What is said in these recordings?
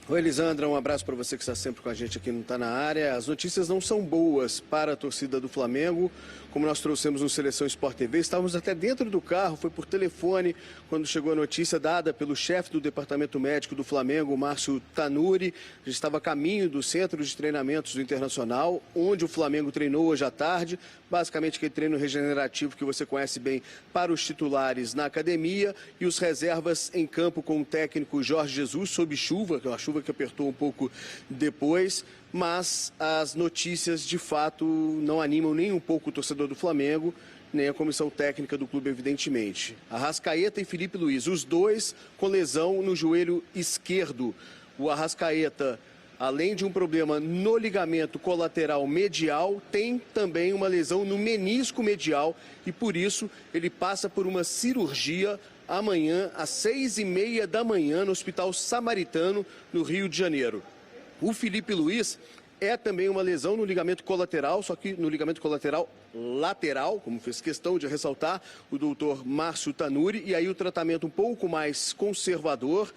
Oi, Elisandra, um abraço para você que está sempre com a gente aqui no Tá Na Área. As notícias não são boas para a torcida do Flamengo, como nós trouxemos no Seleção Sport TV. Estávamos até dentro do carro, foi por telefone, quando chegou a notícia dada pelo chefe do Departamento Médico do Flamengo, Márcio Tanuri. A gente estava a caminho do Centro de Treinamentos do Internacional, onde o Flamengo treinou hoje à tarde. Basicamente aquele treino regenerativo que você conhece bem para os titulares na academia e os reservas em campo com o técnico Jorge Jesus, sob chuva, que é uma chuva que apertou um pouco depois, mas as notícias de fato não animam nem um pouco o torcedor do Flamengo, nem a comissão técnica do clube, evidentemente. Arrascaeta e Felipe Luiz, os dois com lesão no joelho esquerdo. O Arrascaeta, além de um problema no ligamento colateral medial, tem também uma lesão no menisco medial e por isso ele passa por uma cirurgia amanhã às 6h30 da manhã no Hospital Samaritano, no Rio de Janeiro. O Felipe Luiz é também uma lesão no ligamento colateral, só que no ligamento colateral lateral, como fez questão de ressaltar o doutor Márcio Tanuri, e aí o tratamento um pouco mais conservador,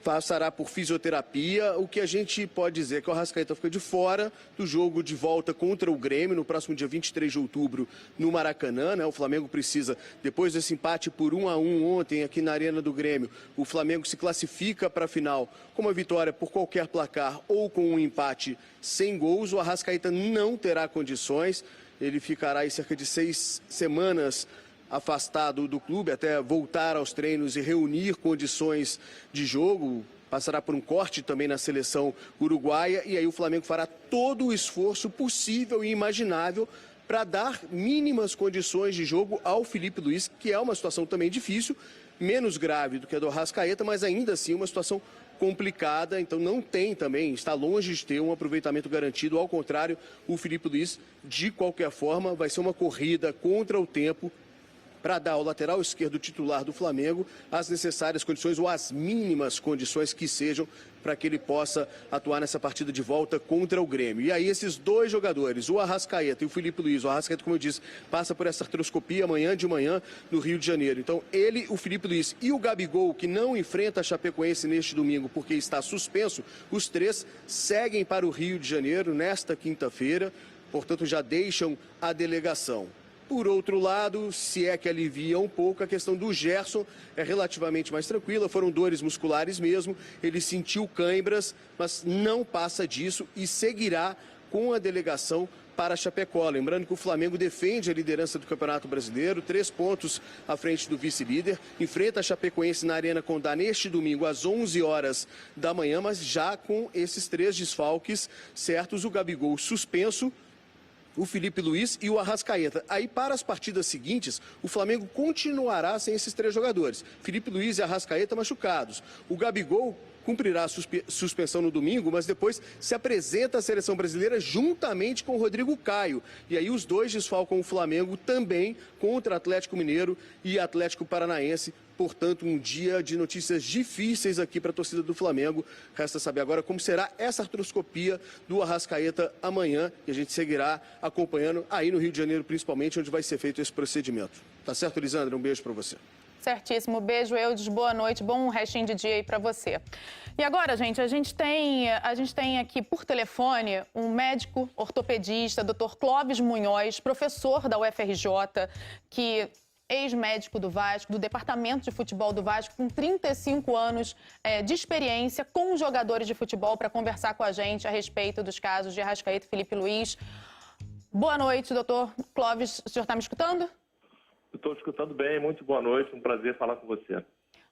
passará por fisioterapia. O que a gente pode dizer é que o Arrascaeta fica de fora do jogo de volta contra o Grêmio no próximo dia 23 de outubro no Maracanã, né? O Flamengo precisa, depois desse empate por 1-1 ontem aqui na Arena do Grêmio, o Flamengo se classifica para a final com uma vitória por qualquer placar ou com um empate sem gols. O Arrascaeta não terá condições, ele ficará aí cerca de 6 semanas afastado do clube até voltar aos treinos e reunir condições de jogo. Passará por um corte também na seleção uruguaia e aí o Flamengo fará todo o esforço possível e imaginável para dar mínimas condições de jogo ao Felipe Luiz, que é uma situação também difícil, menos grave do que a do Arrascaeta, mas ainda assim uma situação complicada, então não tem também, está longe de ter um aproveitamento garantido, ao contrário, o Felipe Luiz, de qualquer forma, vai ser uma corrida contra o tempo para dar ao lateral esquerdo titular do Flamengo as necessárias condições ou as mínimas condições que sejam para que ele possa atuar nessa partida de volta contra o Grêmio. E aí esses dois jogadores, o Arrascaeta e o Felipe Luiz, o Arrascaeta, como eu disse, passa por essa artroscopia amanhã de manhã no Rio de Janeiro. Então ele, o Felipe Luiz e o Gabigol, que não enfrenta a Chapecoense neste domingo porque está suspenso, os três seguem para o Rio de Janeiro nesta quinta-feira, portanto já deixam a delegação. Por outro lado, se é que alivia um pouco, a questão do Gerson é relativamente mais tranquila, foram dores musculares mesmo, ele sentiu cãibras, mas não passa disso e seguirá com a delegação para Chapecó. Lembrando que o Flamengo defende a liderança do Campeonato Brasileiro, 3 pontos à frente do vice-líder, enfrenta a Chapecoense na Arena Condá neste domingo às 11 horas da manhã, mas já com esses 3 desfalques certos, o Gabigol suspenso, o Felipe Luiz e o Arrascaeta. Aí, para as partidas seguintes, o Flamengo continuará sem esses 3 jogadores. Felipe Luiz e Arrascaeta machucados. O Gabigol cumprirá a suspensão no domingo, mas depois se apresenta à seleção brasileira juntamente com o Rodrigo Caio. E aí os dois desfalcam o Flamengo também contra Atlético Mineiro e Atlético Paranaense. Portanto, um dia de notícias difíceis aqui para a torcida do Flamengo. Resta saber agora como será essa artroscopia do Arrascaeta amanhã. E a gente seguirá acompanhando aí no Rio de Janeiro, principalmente, onde vai ser feito esse procedimento. Tá certo, Elisandra? Um beijo para você. Certíssimo. Beijo, Eudes. Boa noite. Bom restinho de dia aí para você. E agora, gente, a gente tem aqui por telefone um médico ortopedista, Dr. Clóvis Munhoz, professor da UFRJ, que ex-médico do Vasco, do Departamento de Futebol do Vasco, com 35 anos de experiência com jogadores de futebol, para conversar com a gente a respeito dos casos de Arrascaeta e Felipe Luiz. Boa noite, doutor Clóvis. O senhor está me escutando? Estou escutando bem, muito boa noite, um prazer falar com você.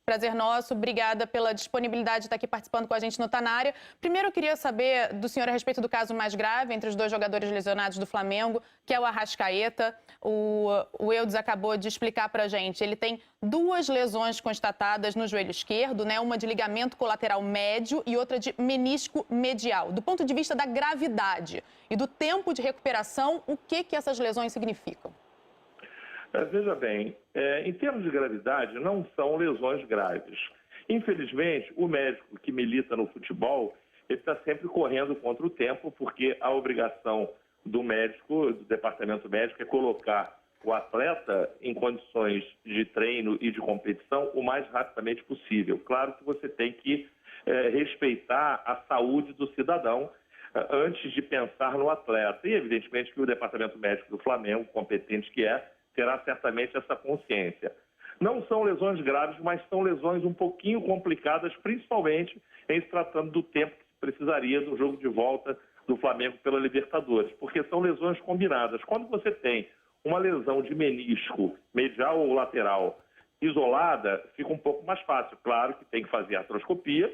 Prazer nosso, obrigada pela disponibilidade de estar aqui participando com a gente no Tá Na Área. Primeiro eu queria saber do senhor a respeito do caso mais grave entre os 2 jogadores lesionados do Flamengo, que é o Arrascaeta. O Eudes acabou de explicar pra gente, ele tem 2 lesões constatadas no joelho esquerdo, né? Uma de ligamento colateral médio e outra de menisco medial. Do ponto de vista da gravidade e do tempo de recuperação, o que essas lesões significam? Veja bem, em termos de gravidade, não são lesões graves. Infelizmente, o médico que milita no futebol, ele está sempre correndo contra o tempo, porque a obrigação do médico, do departamento médico, é colocar o atleta em condições de treino e de competição o mais rapidamente possível. Claro que você tem que respeitar a saúde do cidadão antes de pensar no atleta. E, evidentemente, que o departamento médico do Flamengo, competente que é, terá certamente essa consciência. Não são lesões graves, mas são lesões um pouquinho complicadas, principalmente em se tratando do tempo que se precisaria do jogo de volta do Flamengo pela Libertadores, porque são lesões combinadas. Quando você tem uma lesão de menisco medial ou lateral isolada, fica um pouco mais fácil. Claro que tem que fazer artroscopia,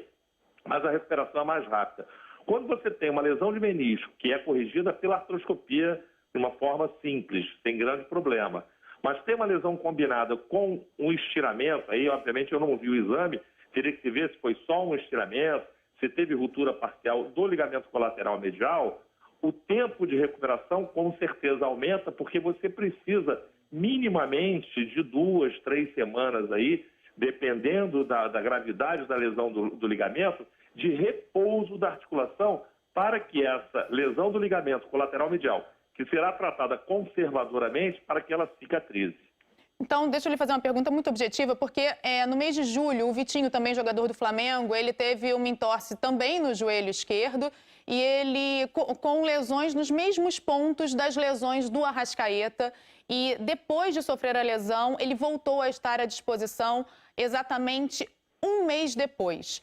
mas a recuperação é mais rápida. Quando você tem uma lesão de menisco que é corrigida pela artroscopia de uma forma simples, sem grande problema, mas tem uma lesão combinada com um estiramento, aí obviamente eu não vi o exame, teria que se ver se foi só um estiramento, se teve ruptura parcial do ligamento colateral medial, o tempo de recuperação com certeza aumenta, porque você precisa minimamente de 2, 3 semanas aí, dependendo da gravidade da lesão do ligamento, de repouso da articulação para que essa lesão do ligamento colateral medial, que será tratada conservadoramente, para que ela cicatrize. Então, deixa eu lhe fazer uma pergunta muito objetiva, porque no mês de julho, o Vitinho, também jogador do Flamengo, ele teve uma entorse também no joelho esquerdo e ele com lesões nos mesmos pontos das lesões do Arrascaeta. E depois de sofrer a lesão, ele voltou a estar à disposição exatamente um mês depois.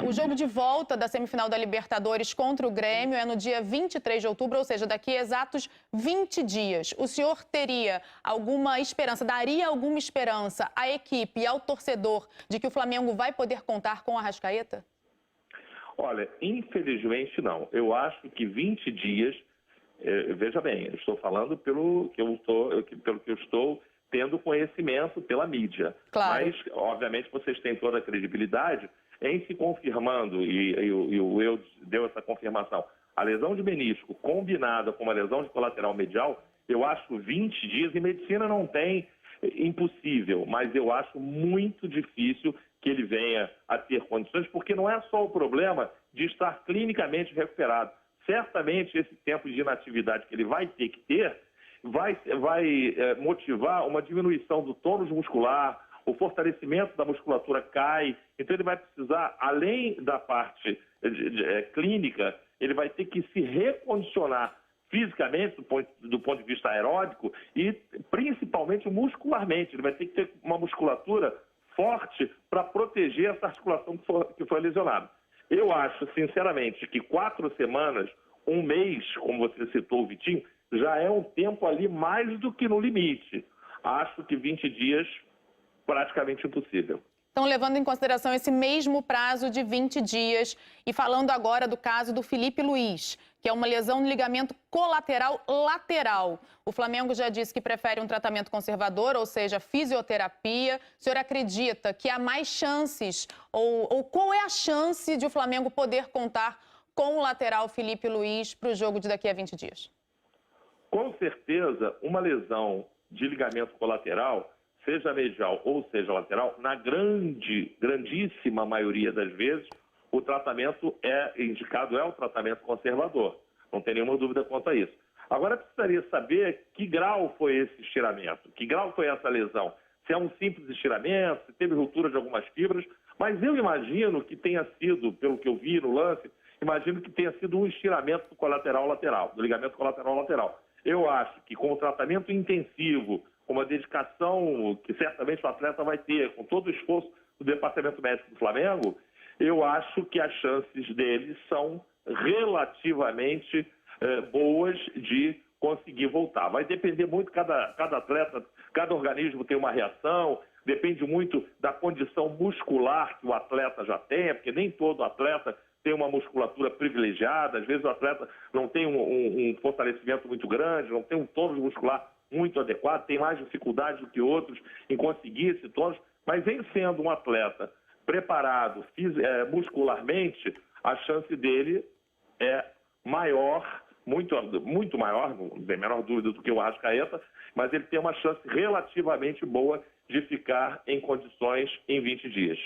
O jogo de volta da semifinal da Libertadores contra o Grêmio é no dia 23 de outubro, ou seja, daqui a exatos 20 dias. O senhor teria alguma esperança, daria alguma esperança à equipe e ao torcedor de que o Flamengo vai poder contar com o Arrascaeta? Olha, infelizmente não. Eu acho que 20 dias, veja bem, eu estou falando pelo que eu estou tendo conhecimento pela mídia. Claro. Mas, obviamente, vocês têm toda a credibilidade em se confirmando, e o Eudes deu essa confirmação, a lesão de menisco combinada com uma lesão de colateral medial, eu acho 20 dias, e medicina não tem impossível, mas eu acho muito difícil que ele venha a ter condições, porque não é só o problema de estar clinicamente recuperado. Certamente esse tempo de inatividade que ele vai ter que ter vai motivar uma diminuição do tônus muscular, o fortalecimento da musculatura cai, então ele vai precisar, além da parte clínica, ele vai ter que se recondicionar fisicamente, do ponto de vista aeróbico e principalmente muscularmente. Ele vai ter que ter uma musculatura forte para proteger essa articulação que foi lesionada. Eu acho, sinceramente, que 4 semanas, um mês, como você citou, Vitinho, já é um tempo ali mais do que no limite. Acho que 20 dias, praticamente impossível. Então, levando em consideração esse mesmo prazo de 20 dias e falando agora do caso do Felipe Luiz, que é uma lesão no ligamento colateral lateral. O Flamengo já disse que prefere um tratamento conservador, ou seja, fisioterapia. O senhor acredita que há mais chances, ou qual é a chance de o Flamengo poder contar com o lateral Felipe Luiz para o jogo de daqui a 20 dias? Com certeza, uma lesão de ligamento colateral, seja medial ou seja lateral, na grandíssima maioria das vezes, o tratamento indicado é o tratamento conservador. Não tem nenhuma dúvida quanto a isso. Agora, precisaria saber que grau foi esse estiramento, que grau foi essa lesão. Se é um simples estiramento, se teve ruptura de algumas fibras, mas eu imagino que tenha sido, pelo que eu vi no lance, imagino que tenha sido um estiramento do colateral lateral, do ligamento colateral lateral. Eu acho que com o tratamento intensivo, com uma dedicação que certamente o atleta vai ter, com todo o esforço do Departamento Médico do Flamengo, eu acho que as chances dele são relativamente boas de conseguir voltar. Vai depender muito, cada atleta, cada organismo tem uma reação, depende muito da condição muscular que o atleta já tem, porque nem todo atleta tem uma musculatura privilegiada, às vezes o atleta não tem um fortalecimento muito grande, não tem um tônus muscular muito adequado, tem mais dificuldade do que outros em conseguir esse tônus, mas em sendo um atleta preparado muscularmente, a chance dele é maior, muito maior, não tem a menor dúvida do que o Arrascaeta, mas ele tem uma chance relativamente boa de ficar em condições em 20 dias.